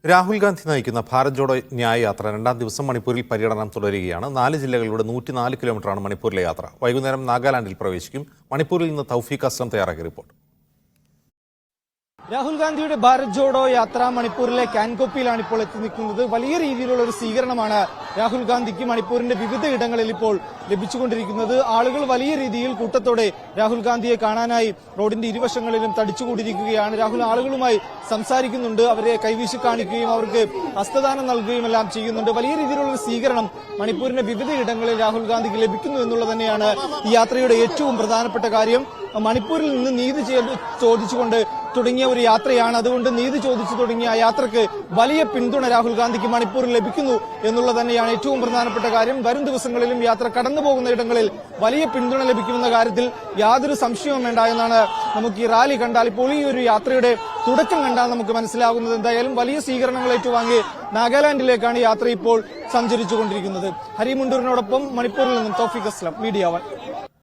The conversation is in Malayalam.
രാഹുൽ ഗാന്ധി നയിക്കുന്ന ഭാരത് ജോഡോ ന്യായ യാത്ര രണ്ടാം ദിവസം മണിപ്പൂരിൽ പര്യടനം തുടരുകയാണ്. 4 ജില്ലകളിലൂടെ 104 കിലോമീറ്ററാണ് മണിപ്പൂരിലെ യാത്ര. വൈകുന്നേരം നാഗാലാൻഡിൽ പ്രവേശിക്കും. മണിപ്പൂരിൽ നിന്ന് തൗഫീഖ് അസ്ലം തയ്യാറാക്കിയ റിപ്പോർട്ട്. രാഹുൽ ഗാന്ധിയുടെ ഭാരത് ജോഡോ യാത്ര മണിപ്പൂരിലെ കാൻകോപ്പിയിലാണ് ഇപ്പോൾ എത്തി നിൽക്കുന്നത്. വലിയ രീതിയിലുള്ള ഒരു സ്വീകരണമാണ് രാഹുൽ ഗാന്ധിക്ക് മണിപ്പൂരിന്റെ വിവിധ ഇടങ്ങളിൽ ഇപ്പോൾ ലഭിച്ചുകൊണ്ടിരിക്കുന്നത്. ആളുകൾ വലിയ രീതിയിൽ കൂട്ടത്തോടെ രാഹുൽ ഗാന്ധിയെ കാണാനായി റോഡിന്റെ ഇരുവശങ്ങളിലും തടിച്ചുകൂടിയിരിക്കുകയാണ്. രാഹുൽ ആളുകളുമായി സംസാരിക്കുന്നുണ്ട്, അവരെ കൈവീശി കാണിക്കുകയും അവർക്ക് ഹസ്തദാനം നൽകുകയും എല്ലാം ചെയ്യുന്നുണ്ട്. വലിയ രീതിയിലുള്ള ഒരു സ്വീകരണം മണിപ്പൂരിന്റെ വിവിധ ഇടങ്ങളിൽ രാഹുൽ ഗാന്ധിക്ക് ലഭിക്കുന്നു എന്നുള്ളത് തന്നെയാണ് ഈ യാത്രയുടെ ഏറ്റവും പ്രധാനപ്പെട്ട കാര്യം. മണിപ്പൂരിൽ നിന്ന് നീതി ചോദിച്ചുകൊണ്ട് തുടങ്ങിയ ഒരു യാത്രയാണ്. അതുകൊണ്ട് നീതി ചോദിച്ചു തുടങ്ങിയ ആ യാത്രക്ക് വലിയ പിന്തുണ രാഹുൽ ഗാന്ധിക്ക് മണിപ്പൂരിൽ ലഭിക്കുന്നു എന്നുള്ളത് തന്നെയാണ് ഏറ്റവും പ്രധാനപ്പെട്ട കാര്യം. വരും ദിവസങ്ങളിലും യാത്ര കടന്നു പോകുന്ന ഇടങ്ങളിൽ വലിയ പിന്തുണ ലഭിക്കുമെന്ന കാര്യത്തിൽ യാതൊരു സംശയവും വേണ്ട എന്നാണ് നമുക്ക് ഈ റാലി കണ്ടാൽ, ഇപ്പോൾ ഈ ഒരു യാത്രയുടെ തുടക്കം കണ്ടാൽ നമുക്ക് മനസ്സിലാകുന്നത്. എന്തായാലും വലിയ സ്വീകരണങ്ങൾ ഏറ്റുവാങ്ങി നാഗാലാൻഡിലേക്കാണ് യാത്ര ഇപ്പോൾ സഞ്ചരിച്ചുകൊണ്ടിരിക്കുന്നത്. ഹരിമുണ്ടൂരിനോടൊപ്പം മണിപ്പൂരിൽ നിന്നും തൗഫീഖ് അസ്ലം, മീഡിയ 1.